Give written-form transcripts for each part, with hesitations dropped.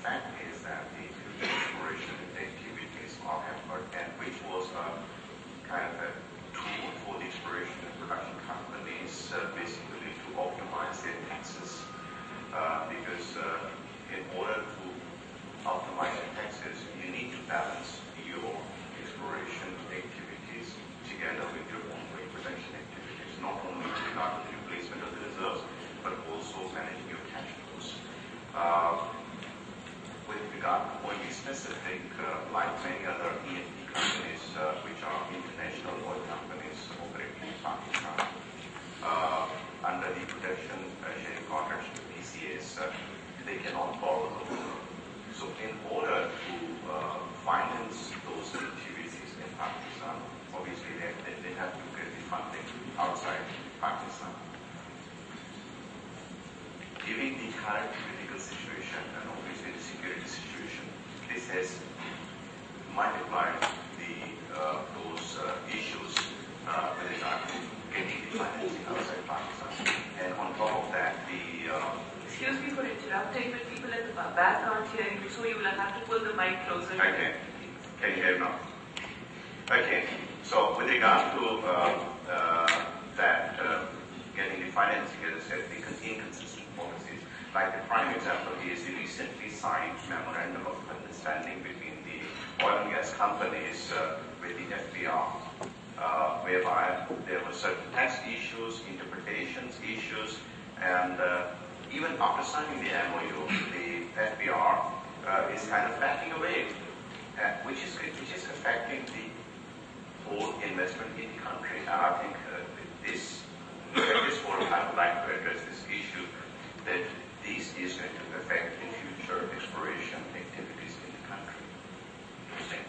fact is that the exploration activities are effort, and which was kind of a tool for the exploration and production companies, basically to optimize their taxes, because in order to optimize your taxes, you need to balance your exploration activities together with your ongoing production activities, not only with regard to the replacement of the reserves, but also managing your cash flows. With regard to OMV specific, like many other E&P companies, which are international oil companies operating in Pakistan, under the production sharing contracts with PCAs, they cannot borrow the loan. So in order to finance those activities in Pakistan, obviously they have to get the funding outside Pakistan. Given the current political situation and obviously the security situation, this has multiplied those issues with regard to getting the financing outside Pakistan. And on top of that, Excuse me for interrupting, but people at the back aren't hearing you, so you will have to pull the mic closer. Okay. Can you hear me now? Okay. So with regard to getting the financing, as I said, the inconsistent policies. Like the prime example is the recently signed memorandum of understanding between the oil and gas companies with the FBR, whereby there were certain tax issues, interpretations issues, and even after signing the MOU, the FBR is kind of backing away, which is affecting the whole investment in the country. And I think this forum, I would like to address this issue, that this is going to affect the future exploration activities in the country. Interesting.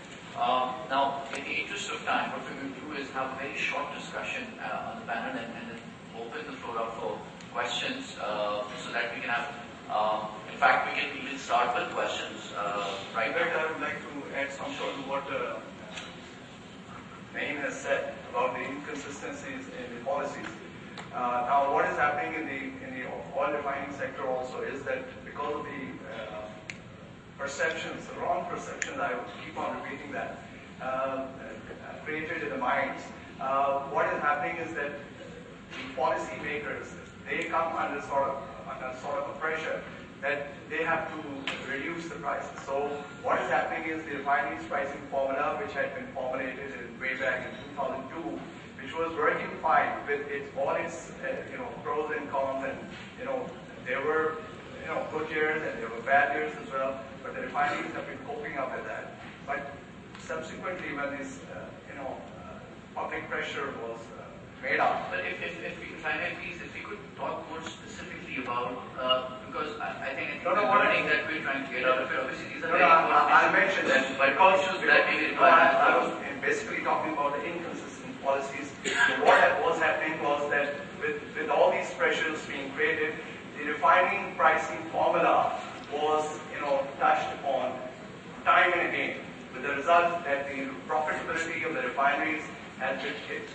Now, in the interest of time, what we're going to do is have a very short discussion on the panel and then open the floor up for questions so that we can have, in fact, we can even start with questions right now. I would like to add something to what Naeem has said about the inconsistencies in the policies. Now, what is happening in the oil refining sector also is that because of the perceptions, the wrong perceptions, I keep on repeating that, created in the minds, what is happening is that the policy makers, they come under sort of a pressure that they have to reduce the prices. So what is happening is the refineries pricing formula, which had been formulated way back in 2002, which was working fine with all its pros and cons, and there were good years and there were bad years as well. But the refineries have been coping up with that. But subsequently, when this public pressure was made up. But if I may please, if we could talk more specifically about, because I think the learning that we're trying to get out of it, obviously these are very important I'll mention that. But issues that may be required. I was basically talking about the inconsistent policies. What was happening was that with all these pressures being created, the refining pricing formula was touched upon time and again, with the result that the profitability of the refineries has been hit.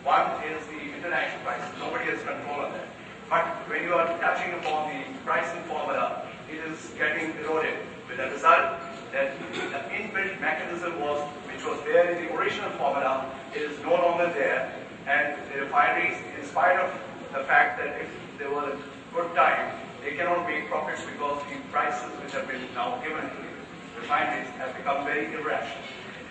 One is the international prices. Nobody has control on that. But when you are touching upon the pricing formula, it is getting eroded, with the result that the inbuilt mechanism which was there in the original formula is no longer there, and the refineries, in spite of the fact that if there was a good time, they cannot make profits because the prices which have been now given to the refineries have become very irrational.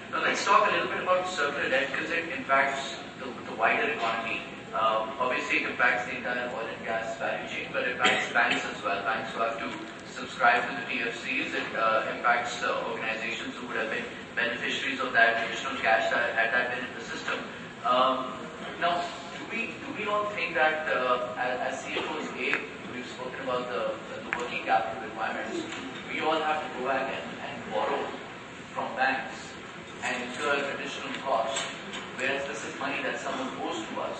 Now let's talk a little bit about circular debt, because it impacts the wider economy. Obviously it impacts the entire oil and gas value chain, but it impacts banks as well. Banks who have to subscribe to the TFCs. It impacts organizations who would have been beneficiaries of that additional cash had that been in the system. Now, do we all think that as CFOs, we've spoken about the working capital requirements, we all have to go back and borrow from banks and incur additional costs, whereas this is money that someone owes to us,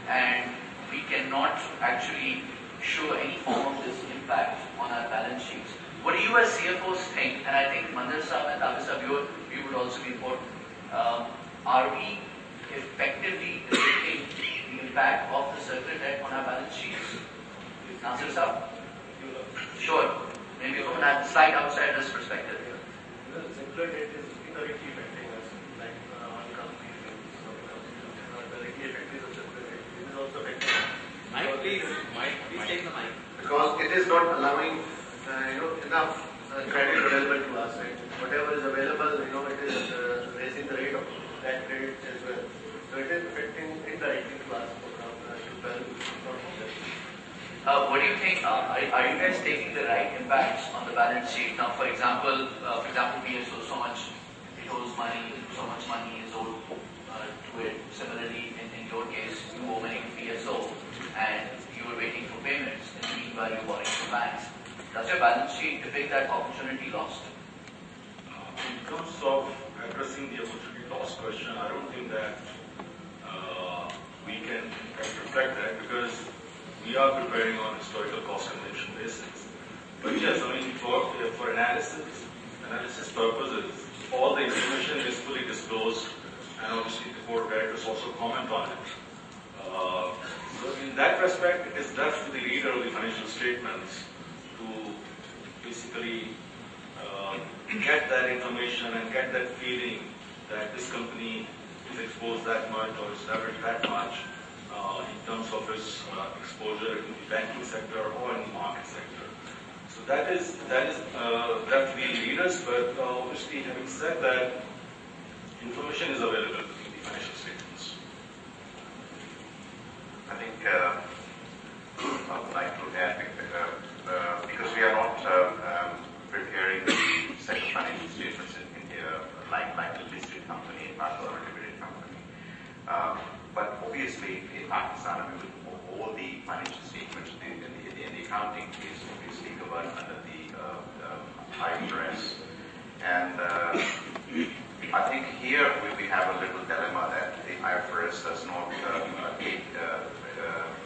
and we cannot actually show any form of this impact on our balance sheets. What do you as CFOs think? And I think Mandar Sahib and Tabir Sahib, you would also be important. Are we effectively reducing the impact of the circular debt on our balance sheets? Nasir Sahib? Sure. Maybe go from a slight outsider's perspective here? The circular debt is indirectly affecting us, like on companies, directly affecting the circular debt. It is also affecting us. Please take the mic. Because it is not allowing, enough credit available to us. Right? Whatever is available, it is raising the rate of that credit as well. So it is affecting indirectly to us. What do you think? Are you guys taking the right impacts on the balance sheet? Now, for example, PSO, so much it owes money, so much money is owed to it. Similarly, in your case, you owe money to PSO, and you were waiting for payments. In the meanwhile, you're borrowing from banks. Does your balance sheet depict that opportunity lost? In terms of addressing the opportunity loss question, I don't think that we can reflect that because we are preparing on historical cost convention basis. But yes, for analysis purposes, all the information is fully disclosed, and obviously the board of directors also comment on it. So in that respect, it is left to the reader of the financial statements to basically get that information and get that feeling that this company is exposed that much or is leveraged that much in terms of its exposure in the banking sector or in the market sector. So that is left to the readers, but obviously having said that, information is available in the financial statements. I think I would like to add because we are not preparing the set of financial statements in India like a listed company, not a limited company. But obviously, in Pakistan, all the financial statements in the accounting is obviously governed under the IFRS. And I think here we have a little dilemma that the IFRS does not take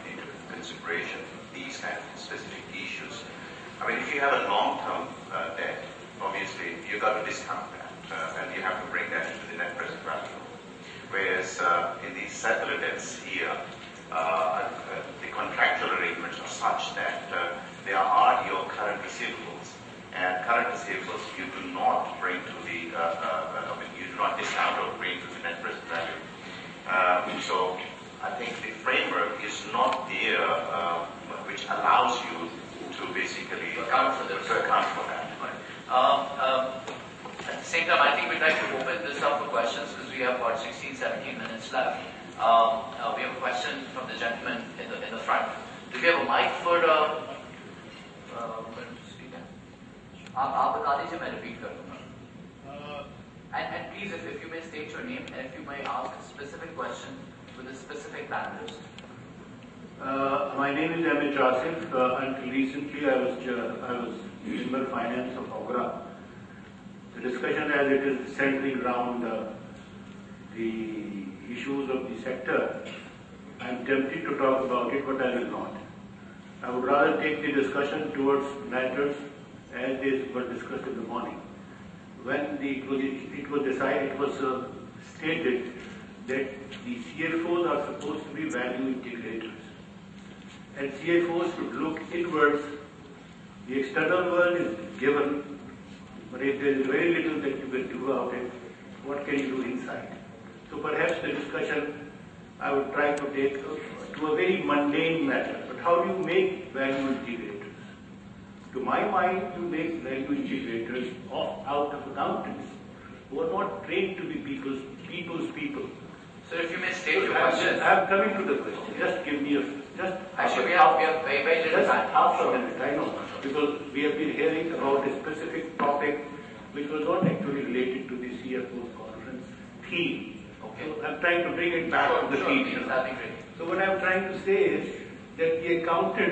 into consideration these kind of specific issues. I mean, if you have a long-term debt, obviously you got to discount that, and you have to bring that into the net present value. Whereas in the settler debts here, the contractual arrangements are such that they are your current receivables, and current receivables you do not bring to the, you do not discount or bring to the net present value. So I think the framework is not there, which allows you to basically account for that. Right. At the same time, I think we'd like to open this up for questions because we have about 16, 17 minutes left. We have a question from the gentleman in the front. Do we have a mic for speaker? आप बता दीजिए मैं repeat कर दूँगा. And please, if you may state your name and if you may ask a specific question with a specific panelist. My name is M.H. Asif. Until recently, I was Member Finance of Agra. The discussion as it is centering around the issues of the sector, I am tempted to talk about it, but I will not. I would rather take the discussion towards matters as they were discussed in the morning. When it was decided, it was stated that the CFOs are supposed to be value integrators. And CFOs should look inwards. The external world is given, but if there is very little that you can do about it, what can you do inside? So perhaps the discussion I would try to take to a very mundane matter. But how do you make value integrators? To my mind, you make value integrators out of accountants who are not trained to be people's people. So if you may state your question. I'm coming to the question. Just give me Actually, we have very little time. Half a minute, I know. Because we have been hearing about a specific topic which was not actually related to the CFO's conference theme. Okay. So I'm trying to bring it back to the theme. That'd be great. So what I'm trying to say is that the accountant